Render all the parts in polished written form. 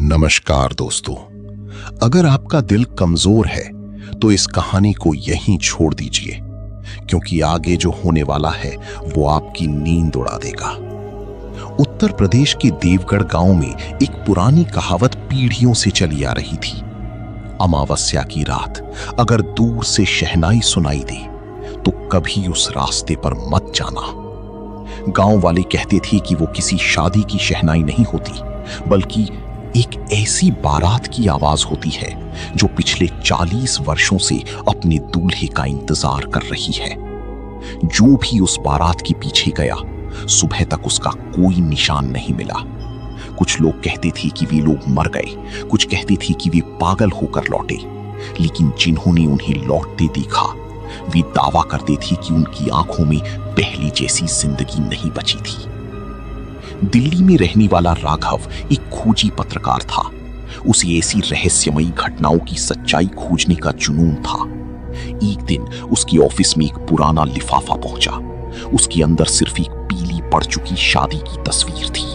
नमस्कार दोस्तों, अगर आपका दिल कमजोर है तो इस कहानी को यहीं छोड़ दीजिए, क्योंकि आगे जो होने वाला है वो आपकी नींद उड़ा देगा। उत्तर प्रदेश के देवगढ़ गांव में एक पुरानी कहावत पीढ़ियों से चली आ रही थी। अमावस्या की रात अगर दूर से शहनाई सुनाई दे तो कभी उस रास्ते पर मत जाना। गांव वाले कहते थे कि वो किसी शादी की शहनाई नहीं होती, बल्कि एक ऐसी बारात की आवाज होती है जो पिछले 40 वर्षों से अपने दूल्हे का इंतजार कर रही है। जो भी उस बारात के पीछे गया, सुबह तक उसका कोई निशान नहीं मिला। कुछ लोग कहते थे कि वे लोग मर गए, कुछ कहते थे कि वे पागल होकर लौटे, लेकिन जिन्होंने उन्हें लौटते देखा वे दावा करते थे कि उनकी आंखों में पहली जैसी जिंदगी नहीं बची थी। दिल्ली में रहने वाला राघव एक खोजी पत्रकार था। उसे ऐसी रहस्यमयी घटनाओं की सच्चाई खोजने का जुनून था। एक दिन उसके ऑफिस में एक पुराना लिफाफा पहुंचा। उसके अंदर सिर्फ एक पीली पड़ चुकी शादी की तस्वीर थी।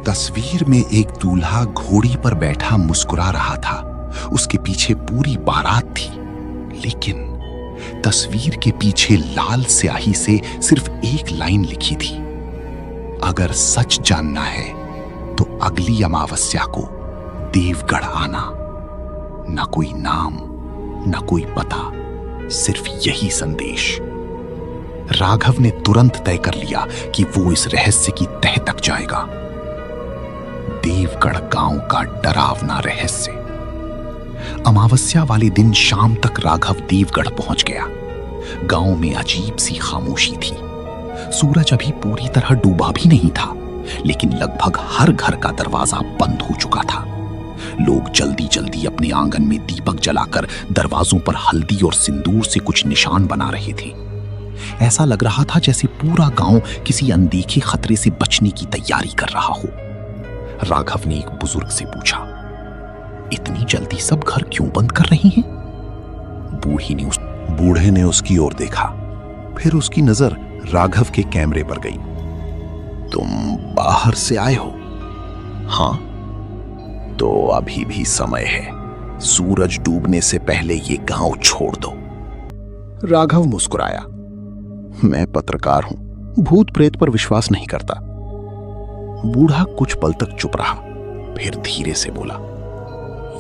तस्वीर में एक दूल्हा घोड़ी पर बैठा मुस्कुरा रहा था। उसके पीछे पूरी बारात थी, लेकिन तस्वीर के पीछे लाल स्याही से सिर्फ एक लाइन लिखी थी, अगर सच जानना है तो अगली अमावस्या को देवगढ़ आना। न कोई नाम, न कोई पता, सिर्फ यही संदेश। राघव ने तुरंत तय कर लिया कि वो इस रहस्य की तह तक जाएगा। देवगढ़ गांव का डरावना रहस्य। अमावस्या वाले दिन शाम तक राघव देवगढ़ पहुंच गया। गांव में अजीब सी खामोशी थी। सूरज अभी पूरी तरह डूबा भी नहीं था, लेकिन लगभग हर घर का दरवाजा बंद हो चुका था। लोग जल्दी जल्दी अपने आंगन में दीपक जलाकर दरवाजों पर हल्दी और सिंदूर से कुछ निशान बना रहे थे। ऐसा लग रहा था जैसे पूरा गांव किसी अनदेखे खतरे से बचने की तैयारी कर रहा हो। राघव ने एक बुजुर्ग से पूछा, इतनी जल्दी सब घर क्यों बंद कर रहे हैं? बूढ़े ने उसकी ओर देखा। फिर उसकी नजर राघव के कैमरे पर गई। तुम बाहर से आए हो? हाँ। तो अभी भी समय है। सूरज डूबने से पहले ये गांव छोड़ दो। राघव मुस्कुराया। मैं पत्रकार हूं, भूत प्रेत पर विश्वास नहीं करता। बूढ़ा कुछ पल तक चुप रहा, फिर धीरे से बोला,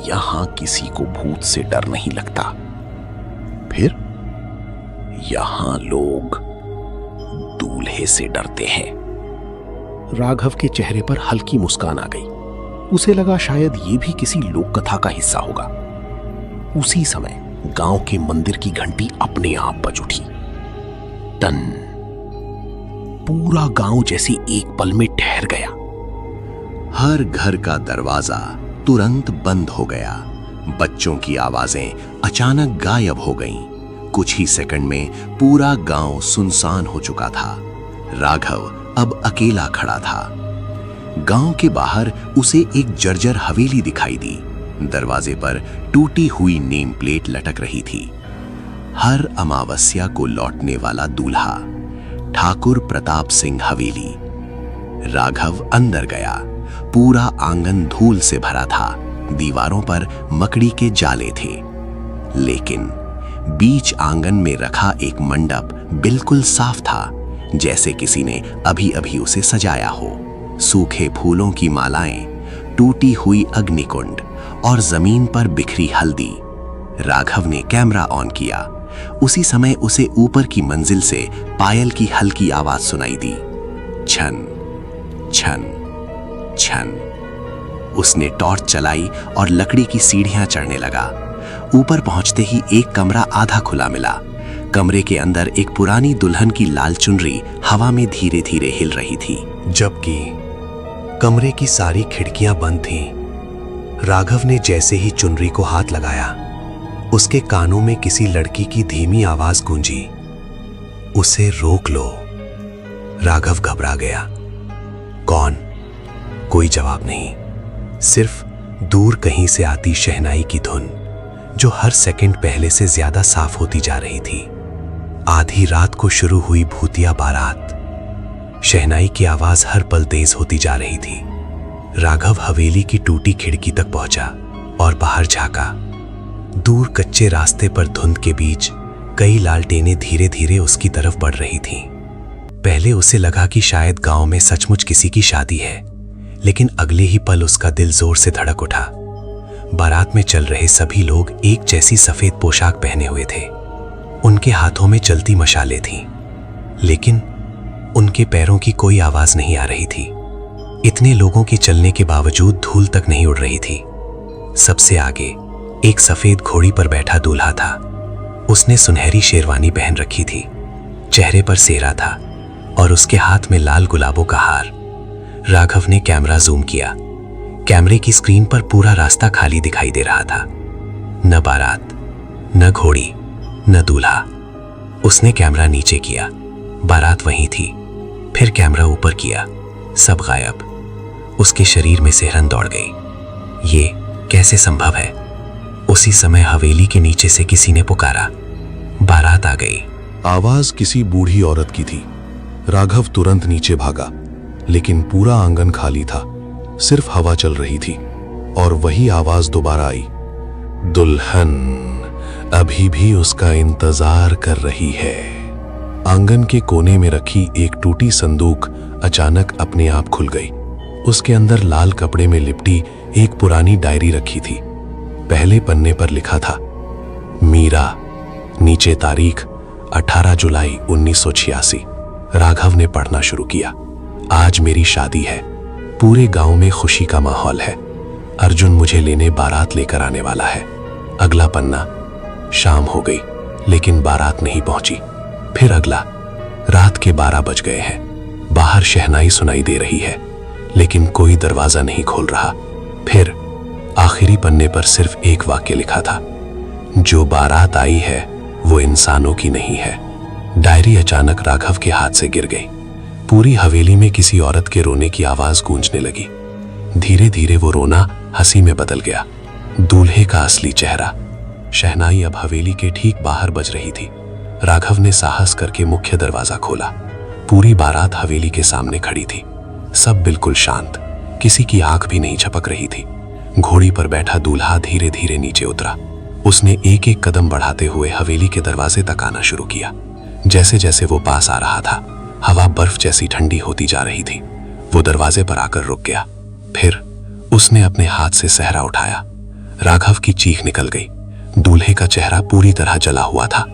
यहां किसी को भूत से डर नहीं लगता। फिर यहां लोग दूल्हे से डरते हैं। राघव के चेहरे पर हल्की मुस्कान आ गई। उसे लगा शायद ये भी किसी लोक कथा का हिस्सा होगा। उसी समय गांव के मंदिर की घंटी अपने आप बज उठी। टन। पूरा गांव जैसे एक पल में ठहर गया। हर घर का दरवाजा तुरंत बंद हो गया। बच्चों की आवाजें अचानक गायब हो गईं। कुछ ही सेकंड में पूरा गांव सुनसान हो चुका था। राघव अब अकेला खड़ा था। गांव के बाहर उसे एक जर्जर हवेली दिखाई दी। दरवाजे पर टूटी हुई नेम प्लेट लटक रही थी। हर अमावस्या को लौटने वाला दूल्हा, ठाकुर प्रताप सिंह हवेली। राघव अंदर गया। पूरा आंगन धूल से भरा था। दीवारों पर मकड़ी के जाले थे, लेकिन बीच आंगन में रखा एक मंडप बिल्कुल साफ था, जैसे किसी ने अभी अभी उसे सजाया हो। सूखे फूलों की मालाएं, टूटी हुई अग्निकुंड और जमीन पर बिखरी हल्दी। राघव ने कैमरा ऑन किया। उसी समय उसे ऊपर की मंजिल से पायल की हल्की आवाज सुनाई दी। छन छन छन। उसने टॉर्च चलाई और लकड़ी की सीढ़ियां चढ़ने लगा। ऊपर पहुंचते ही एक कमरा आधा खुला मिला। कमरे के अंदर एक पुरानी दुल्हन की लाल चुनरी हवा में धीरे धीरे हिल रही थी, जबकि कमरे की सारी खिड़कियां बंद थीं। राघव ने जैसे ही चुनरी को हाथ लगाया, उसके कानों में किसी लड़की की धीमी आवाज गूंजी, उसे रोक लो। राघव घबरा गया। कौन? कोई जवाब नहीं, सिर्फ दूर कहीं से आती शहनाई की धुन, जो हर सेकंड पहले से ज्यादा साफ होती जा रही थी। आधी रात को शुरू हुई भूतिया बारात। शहनाई की आवाज हर पल तेज होती जा रही थी। राघव हवेली की टूटी खिड़की तक पहुंचा और बाहर झांका। दूर कच्चे रास्ते पर धुंध के बीच कई लालटेनें धीरे धीरे उसकी तरफ बढ़ रही थीं। पहले उसे लगा कि शायद गांव में सचमुच किसी की शादी है, लेकिन अगले ही पल उसका दिल जोर से धड़क उठा। बारात में चल रहे सभी लोग एक जैसी सफेद पोशाक पहने हुए थे। उनके हाथों में जलती मशालें थीं, लेकिन उनके पैरों की कोई आवाज नहीं आ रही थी। इतने लोगों के चलने के बावजूद धूल तक नहीं उड़ रही थी। सबसे आगे एक सफेद घोड़ी पर बैठा दूल्हा था। उसने सुनहरी शेरवानी पहन रखी थी, चेहरे पर सेहरा था और उसके हाथ में लाल गुलाबों का हार। राघव ने कैमरा जूम किया। कैमरे की स्क्रीन पर पूरा रास्ता खाली दिखाई दे रहा था। न बारात, न घोड़ी, न दूल्हा। उसने कैमरा नीचे किया, बारात वहीं थी। फिर कैमरा ऊपर किया, सब गायब। उसके शरीर में सिहरन दौड़ गई। ये कैसे संभव है? उसी समय हवेली के नीचे से किसी ने पुकारा, बारात आ गई। आवाज किसी बूढ़ी औरत की थी। राघव तुरंत नीचे भागा, लेकिन पूरा आंगन खाली था। सिर्फ हवा चल रही थी और वही आवाज दोबारा आई, दुल्हन अभी भी उसका इंतजार कर रही है। आंगन के कोने में रखी एक टूटी संदूक अचानक अपने आप खुल गई। उसके अंदर लाल कपड़े में लिपटी एक पुरानी डायरी रखी थी। पहले पन्ने पर लिखा था, मीरा। नीचे तारीख 18 जुलाई 1986। राघव ने पढ़ना शुरू किया। आज मेरी शादी है। पूरे गांव में खुशी का माहौल है। अर्जुन मुझे लेने बारात लेकर आने वाला है। अगला पन्ना, शाम हो गई लेकिन बारात नहीं पहुंची। फिर अगला, रात के 12 बज गए हैं। बाहर शहनाई सुनाई दे रही है, लेकिन कोई दरवाजा नहीं खोल रहा। फिर आखिरी पन्ने पर सिर्फ एक वाक्य लिखा था, जो बारात आई है वो इंसानों की नहीं है। डायरी अचानक राघव के हाथ से गिर गई। पूरी हवेली में किसी औरत के रोने की आवाज गूंजने लगी। धीरे धीरे वो रोना हंसी में बदल गया। दूल्हे का असली चेहरा। शहनाई अब हवेली के ठीक बाहर बज रही थी। राघव ने साहस करके मुख्य दरवाजा खोला। पूरी बारात हवेली के सामने खड़ी थी। सब बिल्कुल शांत, किसी की आंख भी नहीं झपक रही थी। घोड़ी पर बैठा दूल्हा धीरे धीरे नीचे उतरा। उसने एक एक कदम बढ़ाते हुए हवेली के दरवाजे तक आना शुरू किया। जैसे जैसे वो पास आ रहा था, हवा बर्फ जैसी ठंडी होती जा रही थी। वो दरवाजे पर आकर रुक गया। फिर उसने अपने हाथ से सहरा उठाया। राघव की चीख निकल गई। दूल्हे का चेहरा पूरी तरह जला हुआ था।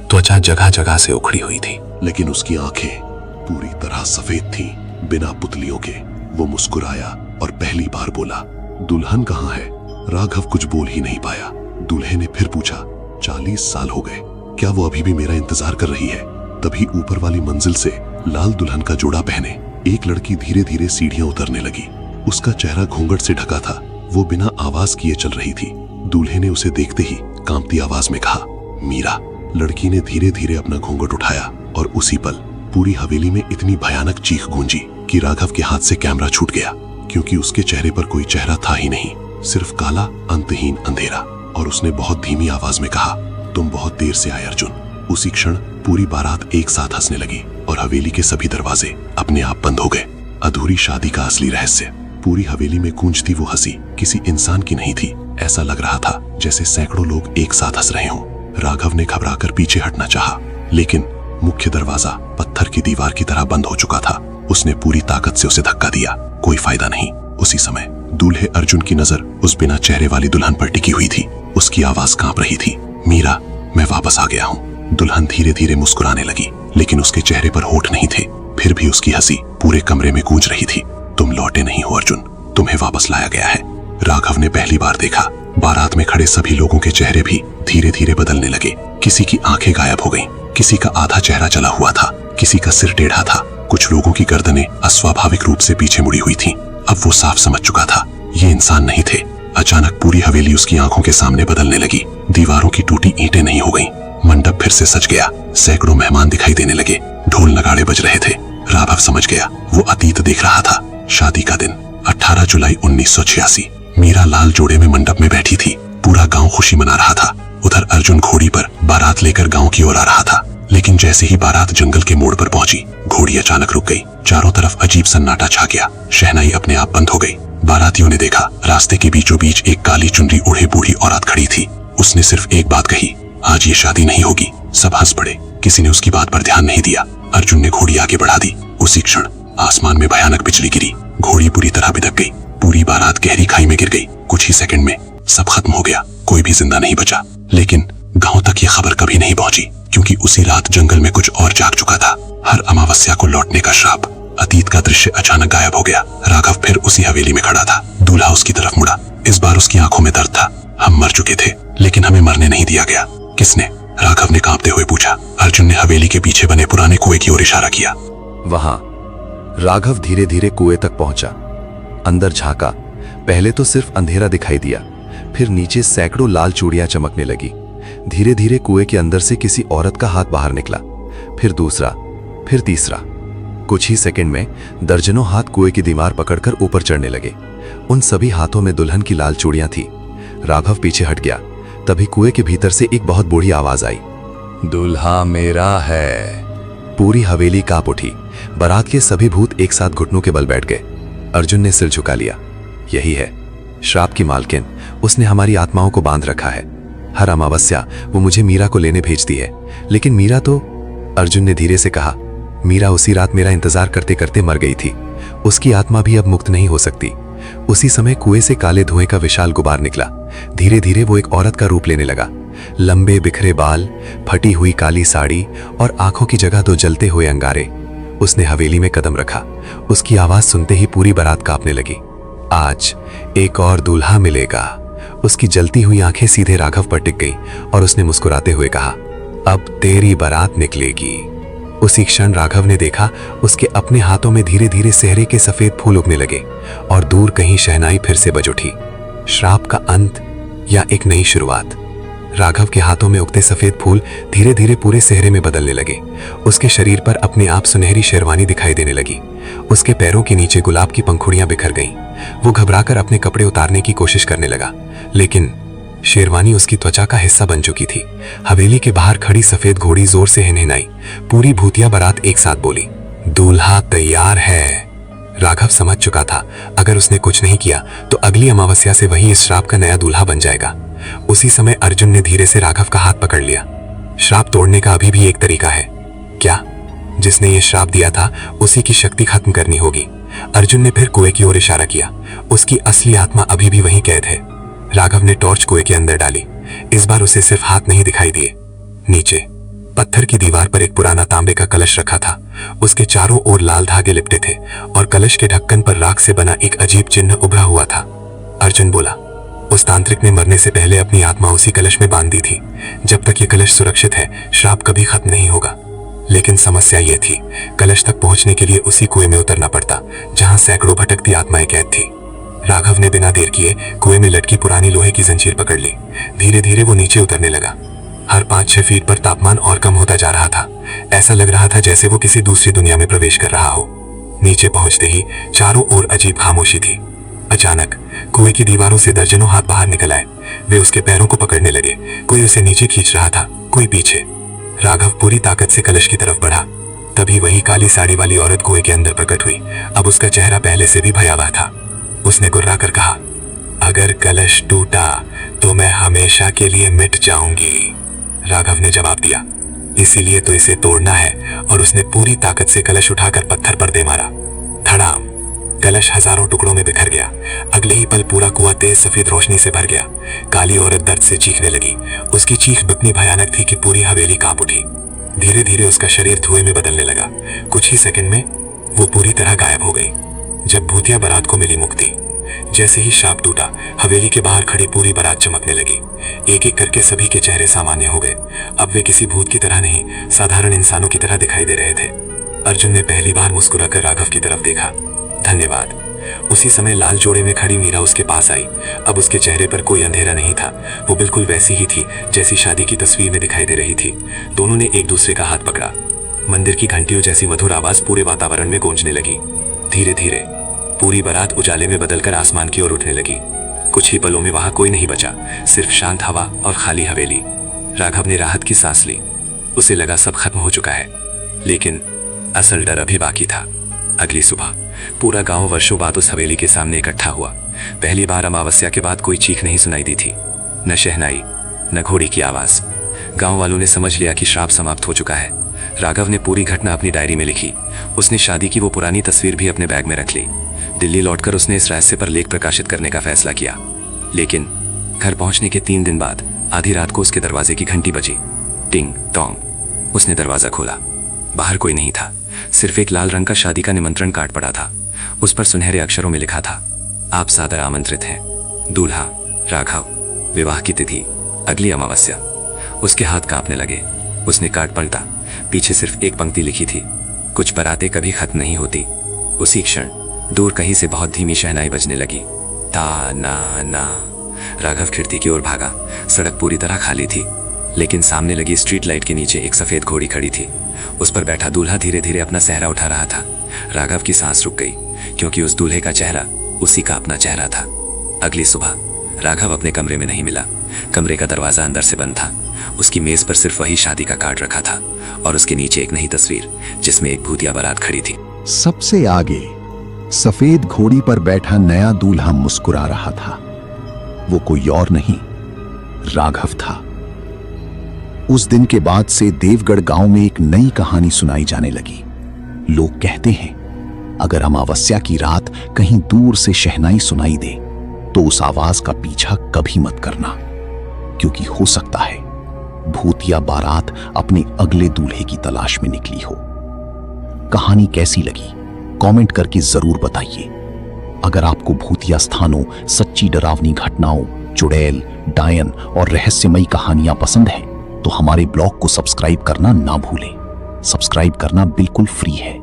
त्वचा जगह जगह से उखड़ी हुई थी, लेकिन उसकी आंखें पूरी तरह सफेद थीं, बिना पुतलियों के। वो मुस्कुराया और पहली बार बोला, दुल्हन कहाँ है? राघव कुछ बोल ही नहीं पाया। दूल्हे ने फिर पूछा, 40 साल हो गए, क्या वो अभी भी मेरा इंतजार कर रही है? तभी ऊपर वाली मंजिल से लाल दुल्हन का जोड़ा पहने एक लड़की धीरे धीरे सीढ़ियां उतरने लगी। उसका चेहरा घूंघट से ढका था। वो बिना आवाज किए चल रही थी। दूल्हे ने उसे देखते ही कांपती आवाज में कहा, मीरा। लड़की ने धीरे धीरे अपना घूंघट उठाया और उसी पल पूरी हवेली में इतनी भयानक चीख गूंजी कि राघव के हाथ से कैमरा छूट गया, क्योंकि उसके चेहरे पर कोई चेहरा था ही नहीं, सिर्फ काला अंतहीन अंधेरा। और उसने बहुत धीमी आवाज में कहा, तुम बहुत देर से आए अर्जुन। उसी क्षण पूरी बारात एक साथ हंसने लगी और हवेली के सभी दरवाजे अपने आप बंद हो गए। अधूरी शादी का असली रहस्य। पूरी हवेली में गूंजती वो हंसी किसी इंसान की नहीं थी। ऐसा लग रहा था जैसे सैकड़ों लोग एक साथ हंस रहे हों। राघव ने घबराकर पीछे हटना चाहा, लेकिन मुख्य दरवाजा पत्थर की दीवार की तरह बंद हो चुका था। उसने पूरी ताकत से उसे धक्का दिया, कोई फायदा नहीं। उसी समय दूल्हे अर्जुन की नजर उस बिना चेहरे वाली दुल्हन पर टिकी हुई थी। उसकी आवाज कांप रही थी, मीरा, मैं वापस आ गया हूँ। दुल्हन धीरे धीरे मुस्कुराने लगी, लेकिन उसके चेहरे पर होठ नहीं थे। फिर भी उसकी हंसी पूरे कमरे में गूंज रही थी। तुम लौटे नहीं हो अर्जुन, तुम्हें वापस लाया गया है। राघव ने पहली बार देखा, बारात में खड़े सभी लोगों के चेहरे भी धीरे धीरे बदलने लगे। किसी की आंखें गायब हो गईं, किसी का आधा चेहरा जला हुआ था, किसी का सिर टेढ़ा था, कुछ लोगों की गर्दनें अस्वाभाविक रूप से पीछे मुड़ी हुई थीं। अब वो साफ समझ चुका था, ये इंसान नहीं थे। अचानक पूरी हवेली उसकी आंखों के सामने बदलने लगी। दीवारों की टूटी ईंटें नहीं हो गईं, मंडप फिर से सज गया। सैकड़ों मेहमान दिखाई देने लगे, ढोल नगाड़े बज रहे थे। राघव समझ गया, वो अतीत देख रहा था। शादी का दिन 18 जुलाई 1986। मीरा लाल जोड़े में मंडप में बैठी थी। पूरा गांव खुशी मना रहा था। उधर अर्जुन घोड़ी पर बारात लेकर गांव की ओर आ रहा था, लेकिन जैसे ही बारात जंगल के मोड़ पर पहुंची, घोड़ी अचानक रुक गई। चारों तरफ अजीब सन्नाटा छा गया। शहनाई अपने आप बंद हो गई। बारातियों ने देखा, रास्ते के बीचों बीच एक काली चुनरी ओढ़े बूढ़ी औरत खड़ी थी। उसने सिर्फ एक बात कही, आज ये शादी नहीं होगी। सब हंस पड़े। किसी ने उसकी बात पर ध्यान नहीं दिया। अर्जुन ने घोड़ी आगे बढ़ा दी। उसी क्षण आसमान में भयानक बिजली गिरी। घोड़ी पूरी तरह बिदक गई। पूरी बारात गहरी खाई में गिर गई। कुछ ही सेकंड में सब खत्म हो गया। कोई भी जिंदा नहीं बचा। लेकिन गांव तक ये खबर कभी नहीं पहुंची, क्योंकि उसी रात जंगल में कुछ और जाग चुका था। हर अमावस्या को लौटने का श्राप। अतीत का दृश्य अचानक गायब हो गया। राघव फिर उसी हवेली में खड़ा था। दूल्हा उसकी तरफ मुड़ा। इस बार उसकी आंखों में दर्द था। हम मर चुके थे, लेकिन हमें मरने नहीं दिया गया। किसने? राघव ने कांपते हुए पूछा। अर्जुन ने हवेली के पीछे बने पुराने कुएं की ओर इशारा किया। वहां राघव धीरे धीरे कुएं तक पहुंचा। अंदर झांका। पहले तो सिर्फ अंधेरा दिखाई दिया, फिर नीचे सैकड़ों लाल चूड़ियां चमकने लगी। धीरे धीरे कुएं के अंदर से किसी औरत का हाथ बाहर निकला, फिर दूसरा, फिर तीसरा। कुछ ही सेकंड में दर्जनों हाथ कुएं की दीवार पकड़कर ऊपर चढ़ने लगे। उन सभी हाथों में दुल्हन की लाल चूड़ियां थी। राघव पीछे हट गया। तभी कुएं के भीतर से एक बहुत बूढ़ी आवाज आई, दूल्हा मेरा है। पूरी हवेली कांप उठी। बारात के सभी भूत एक साथ घुटनों के बल बैठ गए। अर्जुन ने सिर झुका लिया। यही है श्राप की मालकिन। उसने हमारी आत्माओं को बांध रखा है। हर अमावस्या वो मुझे मीरा को लेने भेजती है, लेकिन मीरा तो... अर्जुन ने धीरे से कहा, मीरा उसी रात मेरा इंतजार करते करते मर गई थी। उसकी आत्मा भी अब मुक्त नहीं हो सकती। उसी समय कुएं से काले धुएं का विशाल गुबार निकला। धीरे धीरे वो एक औरत का रूप लेने लगा। लंबे बिखरे बाल, फटी हुई काली साड़ी और आंखों की जगह दो जलते हुए अंगारे। उसने हवेली में कदम रखा। उसकी आवाज सुनते ही पूरी बारात कांपने लगी। आज एक और दूल्हा मिलेगा। उसकी जलती हुई आंखें सीधे राघव पर टिक गई और उसने मुस्कुराते हुए कहा, अब तेरी बारात निकलेगी। उसी क्षण राघव ने देखा, उसके अपने हाथों में धीरे धीरे सेहरे के सफेद फूल उगने लगे और दूर कहीं शहनाई फिर से बज उठी। श्राप का अंत या एक नई शुरुआत। राघव के हाथों में उगते सफेद फूल धीरे धीरे पूरे सेहरे में बदलने लगे। उसके शरीर पर अपने आप सुनहरी शेरवानी दिखाई देने लगी। उसके पैरों के नीचे गुलाब की पंखुड़ियां बिखर गईं। वो घबराकर अपने कपड़े उतारने की कोशिश करने लगा, लेकिन शेरवानी उसकी त्वचा का हिस्सा बन चुकी थी। हवेली के बाहर खड़ी सफेद घोड़ी जोर से हिनहिनाई। पूरी भूतिया बारात एक साथ बोली, दूल्हा तैयार है। राघव समझ चुका था, अगर उसने कुछ नहीं किया तो अगली अमावस्या से वही इस श्राप का नया दूल्हा बन जाएगा। उसी समय अर्जुन ने धीरे से राघव का हाथ पकड़ लिया। श्राप तोड़ने का अभी भी एक तरीका है। क्या? जिसने ये श्राप दिया था उसी की शक्ति खत्म करनी होगी। अर्जुन ने फिर कुएं की ओर इशारा किया। उसकी असली आत्मा अभी भी वहीं कैद है। राघव ने टॉर्च कुएं के अंदर डाली। इस बार उसे सिर्फ हाथ नहीं दिखाई दिए। नीचे पत्थर की दीवार पर एक पुराना तांबे का कलश रखा था। उसके चारों ओर लाल धागे लिपटे थे और कलश के ढक्कन पर राख से बना एक अजीब चिन्ह उभरा हुआ था। अर्जुन बोला, उस तांत्रिक ने मरने से पहले अपनी आत्मा उसी कलश में बांध दी थी। जब तक ये कलश सुरक्षित है, श्राप कभी खत्म नहीं होगा। लेकिन समस्या ये थी, कलश तक पहुंचने के लिए उसी कुएं में उतरना पड़ता, जहां सैकड़ों भटकती आत्माएं कैद थी। राघव ने बिना देर किए कुएं में लटकी पुरानी लोहे की जंजीर पकड़ ली। धीरे धीरे वो नीचे उतरने लगा। हर 5-6 फीट पर तापमान और कम होता जा रहा था। ऐसा लग रहा था जैसे वो किसी दूसरी दुनिया में प्रवेश कर रहा हो। नीचे पहुंचते ही चारों ओर अजीब खामोशी थी। अचानक कुएं की दीवारों से दर्जनों हाथ बाहर निकल आए। वे उसके पैरों को पकड़ने लगे। कोई उसे नीचे खींच रहा था, कोई पीछे। राघव पूरी ताकत से कलश की तरफ बढ़ा। तभी वही काली साड़ी वाली औरत कुएं के अंदर प्रकट हुई। अब उसका चेहरा पहले से भी भयावह था। उसने गुर्रा कर कहा, अगर कलश टूटा तो मैं हमेशा के लिए मिट जाऊंगी। राघव ने जवाब दिया, इसीलिए तो इसे तोड़ना है। और उसने पूरी ताकत से कलश उठाकर पत्थर पर दे मारा। धड़ाम! कलश हजारों टुकड़ों में बिखर गया। अगले ही पल पूरा कुआं तेज सफेद रोशनी से भर गया। काली औरत दर्द से चीखने लगी। उसकी चीख इतनी भयानक थी कि पूरी हवेली कांप उठी। धीरे धीरे उसका शरीर धुएं में बदलने लगा। कुछ ही सेकंड में वो पूरी तरह गायब हो गई। जब भूतिया बारात को मिली मुक्ति, जैसे ही श्राप टूटा, हवेली के बाहर खड़ी पूरी बारात चमकने लगी। एक एक करके सभी के चेहरे सामान्य हो गए। अब वे किसी भूत की तरह नहीं, साधारण इंसानों की तरह दिखाई दे रहे थे। अर्जुन ने पहली बार मुस्कुराकर राघव की तरफ देखा। धन्यवाद। उसी समय लाल जोड़े में खड़ी मीरा उसके पास आई। अब उसके चेहरे पर कोई अंधेरा नहीं था। वो बिल्कुल वैसी ही थी जैसी शादी की तस्वीर में दिखाई दे रही थी। दोनों ने एक दूसरे का हाथ पकड़ा। मंदिर की घंटियों जैसी मधुर आवाज पूरे वातावरण में गूंजने लगी। धीरे धीरे पूरी बारात उजाले में बदलकर आसमान की ओर उठने लगी। कुछ ही पलों में वहां कोई नहीं बचा, सिर्फ शांत हवा और खाली हवेली। राघव ने राहत की सांस ली। उसे लगा सब खत्म हो चुका है, लेकिन असल डर अभी बाकी था। अगली सुबह पूरा गांव वर्षों बाद उस हवेली के सामने इकट्ठा हुआ। पहली बार अमावस्या के बाद कोई चीख नहीं सुनाई दी थी, न शहनाई न घोड़ी की आवाज। गांव वालों ने समझ लिया कि श्राप समाप्त हो चुका है। राघव ने पूरी घटना अपनी डायरी में लिखी। उसने शादी की वो पुरानी तस्वीर भी अपने बैग में रख ली। दिल्ली लौटकर उसने इस रहस्य पर लेख प्रकाशित करने का फैसला किया। लेकिन घर पहुंचने के 3 दिन बाद आधी रात को उसके दरवाजे की घंटी बजी। टिंग टोंग। उसने दरवाजा खोला। बाहर कोई नहीं था, सिर्फ एक लाल रंग का शादी का निमंत्रण कार्ड पड़ा था। उस पर सुनहरे अक्षरों में लिखा था, आप सादर आमंत्रित हैं। दूल्हा राघव, विवाह की तिथि अगली अमावस्या। उसके हाथ कांपने लगे। उसने कार्ड पलटा। पीछे सिर्फ एक पंक्ति लिखी थी, कुछ बारातें कभी खत्म नहीं होती। उसी क्षण दूर कहीं से बहुत धीमी शहनाई बजने लगी। ता ना ना। राघव खिड़की की ओर भागा। सड़क पूरी तरह खाली थी, लेकिन सामने लगी स्ट्रीट लाइट के नीचे एक सफेद घोड़ी खड़ी थी। उस पर बैठा दूल्हा धीरे धीरे अपना सेहरा उठा रहा था। राघव की सांस रुक गई, क्योंकि उस दूल्हे का चेहरा उसी का अपना चेहरा था। अगली सुबह राघव अपने कमरे में नहीं मिला। कमरे का दरवाजा अंदर से बंद था। उसकी मेज पर सिर्फ वही शादी का कार्ड रखा था और उसके नीचे एक नई तस्वीर जिसमें एक भूतिया बारात खड़ी थी। सबसे आगे सफेद घोड़ी पर बैठा नया दूल्हा मुस्कुरा रहा था। वो कोई और नहीं, राघव था। उस दिन के बाद से देवगढ़ गांव में एक नई कहानी सुनाई जाने लगी। लोग कहते हैं, अगर अमावस्या की रात कहीं दूर से शहनाई सुनाई दे तो उस आवाज का पीछा कभी मत करना, क्योंकि हो सकता है भूतिया बारात अपने अगले दूल्हे की तलाश में निकली हो। कहानी कैसी लगी कमेंट करके जरूर बताइए। अगर आपको भूतिया स्थानों, सच्ची डरावनी घटनाओं, चुड़ैल, डायन और रहस्यमयी कहानियां पसंद हैं तो हमारे ब्लॉग को सब्सक्राइब करना ना भूलें। सब्सक्राइब करना बिल्कुल फ्री है।